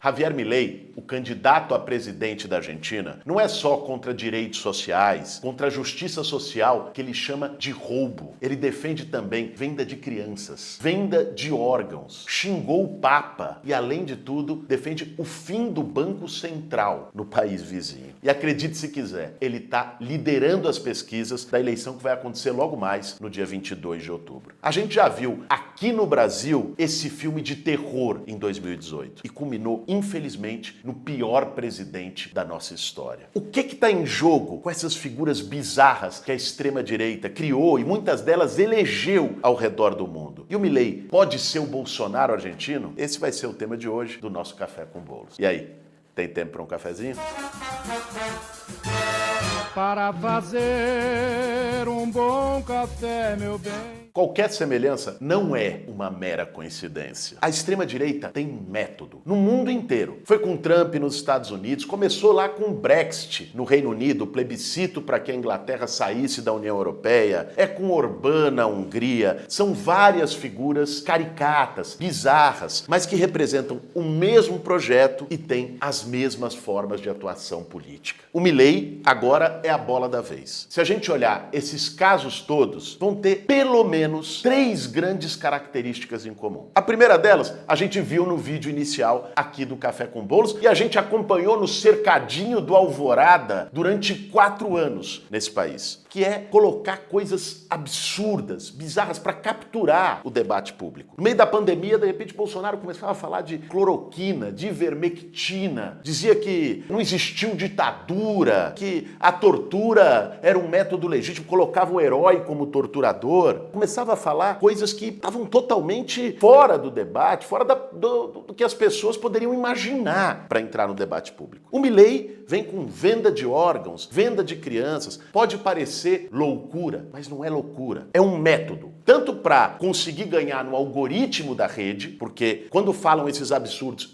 Javier Milei, o candidato a presidente da Argentina, não é só contra direitos sociais, contra a justiça social, que ele chama de roubo. Ele defende também venda de crianças, venda de órgãos, xingou o Papa e, além de tudo, defende o fim do Banco Central no país vizinho. E acredite se quiser, ele está liderando as pesquisas da eleição que vai acontecer logo mais no dia 22 de outubro. A gente já viu aqui no Brasil esse filme de terror em 2018 e culminou, infelizmente, no pior presidente da nossa história. O que está em jogo com essas figuras bizarras que a extrema-direita criou e muitas delas elegeu ao redor do mundo? E o Milei pode ser o Bolsonaro argentino? Esse vai ser o tema de hoje do nosso Café com Bolos. E aí, tem tempo para um cafezinho? Para fazer um bom café, meu bem. Qualquer semelhança não é uma mera coincidência. A extrema-direita tem método no mundo inteiro. Foi com Trump nos Estados Unidos, começou lá com o Brexit no Reino Unido, o plebiscito para que a Inglaterra saísse da União Europeia, é com Orbán na Hungria. São várias figuras caricatas, bizarras, mas que representam o mesmo projeto e têm as mesmas formas de atuação política. O Milei agora é a bola da vez. Se a gente olhar esses casos todos, vão ter pelo menos 3 grandes características em comum. A primeira delas, a gente viu no vídeo inicial aqui do Café com Bolos e a gente acompanhou no cercadinho do Alvorada durante 4 anos nesse país, que é colocar coisas absurdas, bizarras, para capturar o debate público. No meio da pandemia, de repente, Bolsonaro começava a falar de cloroquina, de ivermectina, dizia que não existiu ditadura, que a tortura era um método legítimo, colocava o herói como torturador, começava a falar coisas que estavam totalmente fora do debate, fora do que as pessoas poderiam imaginar para entrar no debate público. O Milei vem com venda de órgãos, venda de crianças, pode parecer loucura, mas não é loucura, é um método. Tanto para conseguir ganhar no algoritmo da rede, porque quando falam esses absurdos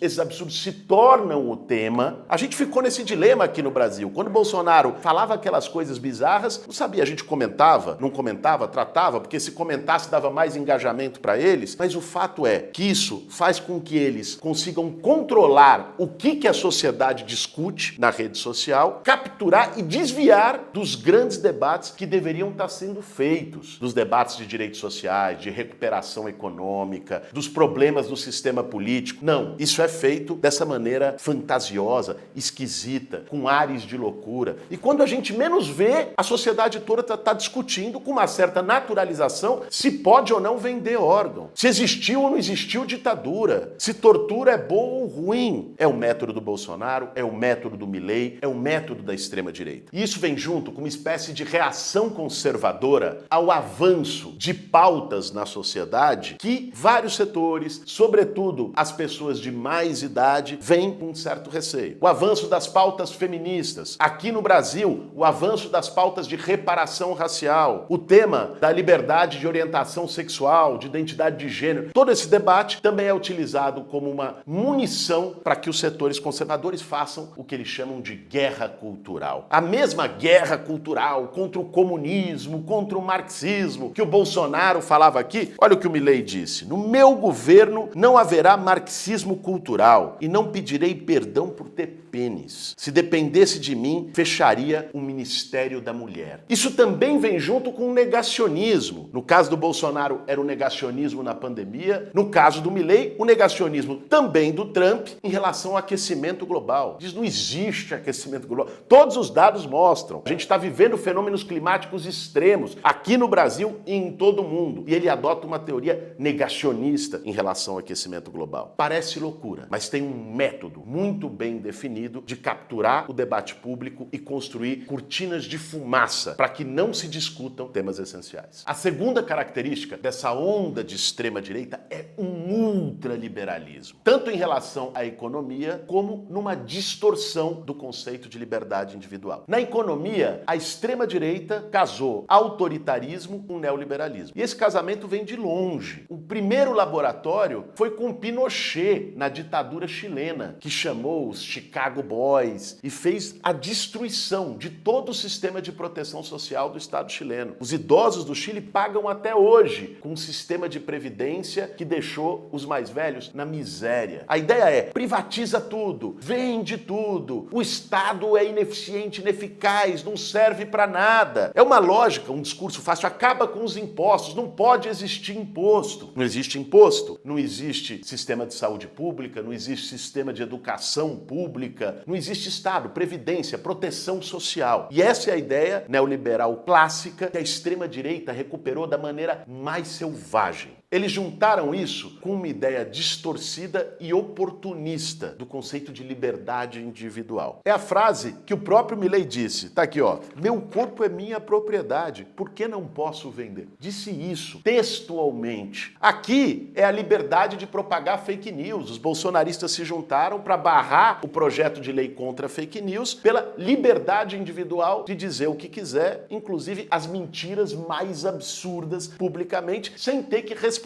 se tornam o tema. A gente ficou nesse dilema aqui no Brasil. Quando Bolsonaro falava aquelas coisas bizarras, não sabia, a gente comentava, não comentava, tratava, porque se comentasse dava mais engajamento para eles, mas o fato é que isso faz com que eles consigam controlar o que a sociedade discute na rede social, capturar e desviar dos grandes debates que deveriam estar sendo feitos, dos debates de direitos sociais, de recuperação econômica, dos problemas do sistema político. Não, isso é feito dessa maneira fantasiosa, esquisita, com ares de loucura. E quando a gente menos vê, a sociedade toda está discutindo com uma certa naturalização se pode ou não vender órgão, se existiu ou não existiu ditadura, se tortura é boa ou ruim. É o método do Bolsonaro, é o método do Milei, é o método da extrema-direita. E isso vem junto com uma espécie de reação conservadora ao avanço de pautas na sociedade que vários setores, sobretudo as pessoas de mais idade, veem com um certo receio. O avanço das pautas feministas. Aqui no Brasil, o avanço das pautas de reparação racial. O tema da liberdade de orientação sexual, de identidade de gênero. Todo esse debate também é utilizado como uma munição para que os setores conservadores façam o que eles chamam de guerra cultural. A mesma guerra cultural contra o comunismo, contra o marxismo, que o Bolsonaro falava aqui. Olha o que o Milei disse: no meu governo não haverá marxismo cultural e não pedirei perdão por ter pênis. Se dependesse de mim, fecharia o Ministério da Mulher. Isso também vem junto com o negacionismo. No caso do Bolsonaro, era o negacionismo na pandemia. No caso do Milei, o negacionismo também do Trump em relação ao aquecimento global. Diz, não existe aquecimento global. Todos os dados mostram. A gente está vivendo fenômenos climáticos extremos aqui no Brasil e em todo o mundo. E ele adota uma teoria negacionista em relação ao aquecimento global. Parece loucura, mas tem um método muito bem definido de capturar o debate público e construir cortinas de fumaça para que não se discutam temas essenciais. A segunda característica dessa onda de extrema-direita é um ultraliberalismo, tanto em relação à economia como numa distorção do conceito de liberdade individual. Na economia, a extrema-direita casou autoritarismo com neoliberalismo. E esse casamento vem de longe. O primeiro laboratório foi com Pinochet na ditadura chilena, que chamou os Chicago Chicago Boys e fez a destruição de todo o sistema de proteção social do Estado chileno. Os idosos do Chile pagam até hoje com um sistema de previdência que deixou os mais velhos na miséria. A ideia é: privatiza tudo, vende tudo, o Estado é ineficiente, ineficaz, não serve para nada. É uma lógica, um discurso fácil, acaba com os impostos, não pode existir imposto. Não existe imposto, não existe sistema de saúde pública, não existe sistema de educação pública, não existe Estado, previdência, proteção social. E essa é a ideia neoliberal clássica que a extrema-direita recuperou da maneira mais selvagem. Eles juntaram isso com uma ideia distorcida e oportunista do conceito de liberdade individual. É a frase que o próprio Milei disse. Tá aqui, ó. Meu corpo é minha propriedade, por que não posso vender? Disse isso textualmente. Aqui é a liberdade de propagar fake news. Os bolsonaristas se juntaram para barrar o projeto de lei contra fake news pela liberdade individual de dizer o que quiser, inclusive as mentiras mais absurdas publicamente, sem ter que responder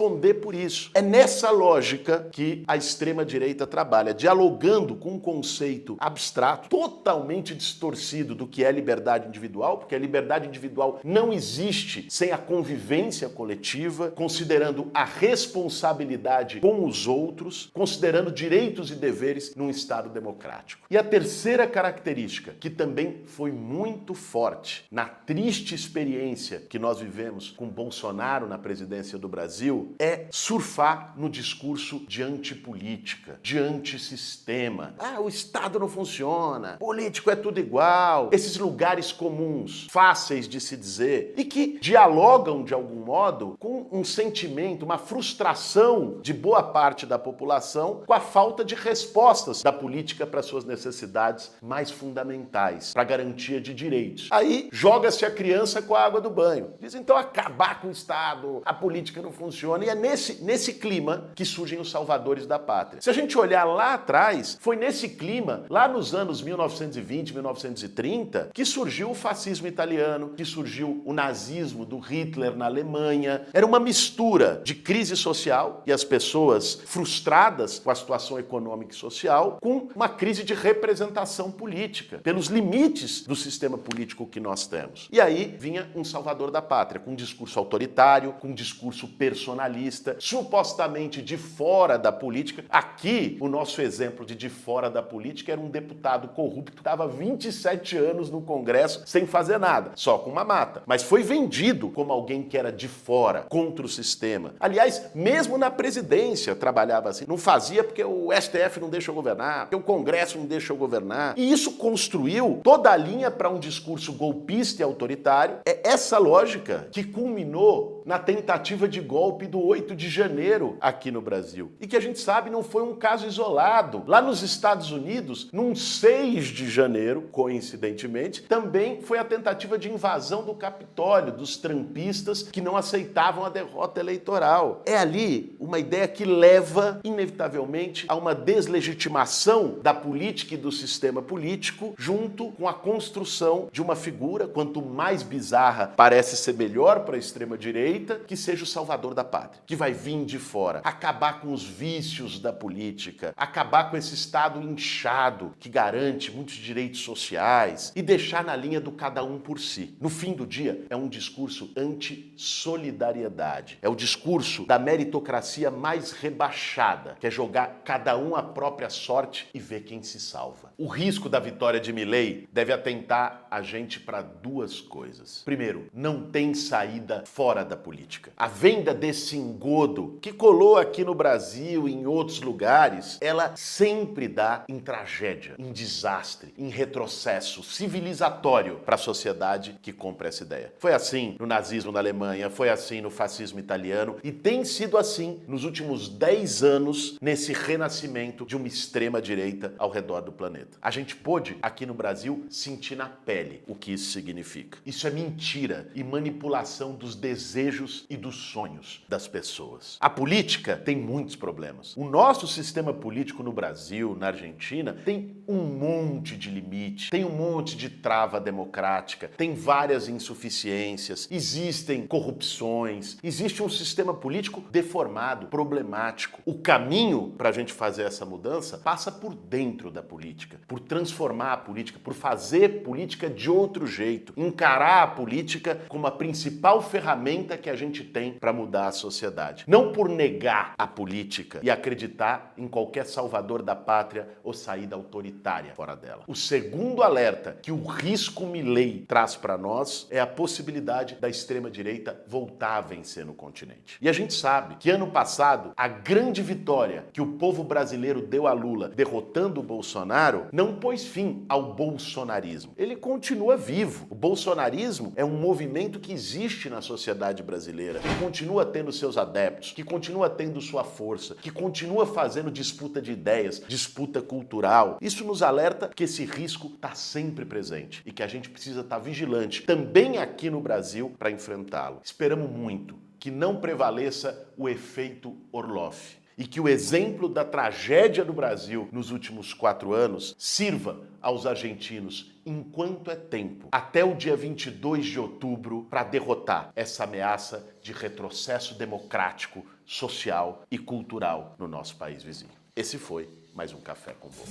por isso. É nessa lógica que a extrema-direita trabalha, dialogando com um conceito abstrato, totalmente distorcido do que é liberdade individual, porque a liberdade individual não existe sem a convivência coletiva, considerando a responsabilidade com os outros, considerando direitos e deveres num Estado democrático. E a terceira característica, que também foi muito forte na triste experiência que nós vivemos com Bolsonaro na presidência do Brasil, é surfar no discurso de antipolítica, de antissistema. O Estado não funciona, político é tudo igual. Esses lugares comuns, fáceis de se dizer, e que dialogam de algum modo com um sentimento, uma frustração de boa parte da população com a falta de respostas da política para suas necessidades mais fundamentais, para a garantia de direitos. Aí joga-se a criança com a água do banho. Diz, então, acabar com o Estado, a política não funciona. E é nesse clima que surgem os salvadores da pátria. Se a gente olhar lá atrás, foi nesse clima, lá nos anos 1920, 1930, que surgiu o fascismo italiano, que surgiu o nazismo do Hitler na Alemanha. Era uma mistura de crise social e as pessoas frustradas com a situação econômica e social, com uma crise de representação política, pelos limites do sistema político que nós temos. E aí vinha um salvador da pátria, com um discurso autoritário, com um discurso personalista, supostamente de fora da política. Aqui, o nosso exemplo de fora da política era um deputado corrupto que estava 27 anos no Congresso sem fazer nada, só com uma mata. Mas foi vendido como alguém que era de fora, contra o sistema. Aliás, mesmo na presidência trabalhava assim. Não fazia porque o STF não deixa eu governar, porque o Congresso não deixa eu governar. E isso construiu toda a linha para um discurso golpista e autoritário. É essa lógica que culminou na tentativa de golpe do 8 de janeiro aqui no Brasil. E que a gente sabe não foi um caso isolado. Lá nos Estados Unidos, num 6 de janeiro, coincidentemente, também foi a tentativa de invasão do Capitólio, dos trumpistas que não aceitavam a derrota eleitoral. É ali uma ideia que leva, inevitavelmente, a uma deslegitimação da política e do sistema político, junto com a construção de uma figura, quanto mais bizarra parece ser melhor para a extrema-direita, que seja o salvador da pátria, que vai vir de fora, acabar com os vícios da política, acabar com esse Estado inchado que garante muitos direitos sociais e deixar na linha do cada um por si. No fim do dia, é um discurso anti-solidariedade. É o discurso da meritocracia mais rebaixada, que é jogar cada um a própria sorte e ver quem se salva. O risco da vitória de Milei deve atentar a gente para duas coisas. Primeiro, não tem saída fora da política. A venda desse engodo que colou aqui no Brasil e em outros lugares, ela sempre dá em tragédia, em desastre, em retrocesso civilizatório para a sociedade que compra essa ideia. Foi assim no nazismo na Alemanha, foi assim no fascismo italiano e tem sido assim nos últimos 10 anos nesse renascimento de uma extrema-direita ao redor do planeta. A gente pôde, aqui no Brasil, sentir na pele o que isso significa. Isso é mentira. mentira e manipulação dos desejos e dos sonhos das pessoas. A política tem muitos problemas. O nosso sistema político no Brasil, na Argentina, tem um monte de limite, tem um monte de trava democrática, tem várias insuficiências, existem corrupções, existe um sistema político deformado, problemático. O caminho para a gente fazer essa mudança passa por dentro da política, por transformar a política, por fazer política de outro jeito, encarar a política como a principal ferramenta que a gente tem para mudar a sociedade. Não por negar a política e acreditar em qualquer salvador da pátria ou saída autoritária fora dela. O segundo alerta que o risco Milei traz para nós é a possibilidade da extrema-direita voltar a vencer no continente. E a gente sabe que ano passado, a grande vitória que o povo brasileiro deu a Lula, derrotando o Bolsonaro, não pôs fim ao bolsonarismo. Ele continua vivo. O bolsonarismo é um movimento que existe na sociedade brasileira, que continua tendo seus adeptos, que continua tendo sua força, que continua fazendo disputa de ideias, disputa cultural. Isso nos alerta que esse risco está sempre presente e que a gente precisa estar vigilante também aqui no Brasil para enfrentá-lo. Esperamos muito que não prevaleça o efeito Orloff e que o exemplo da tragédia do Brasil nos últimos 4 anos sirva aos argentinos enquanto é tempo, até o dia 22 de outubro, para derrotar essa ameaça de retrocesso democrático, social e cultural no nosso país vizinho. Esse foi mais um Café com Bobo.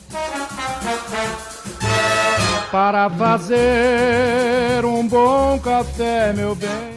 Para fazer um bom café, meu bem.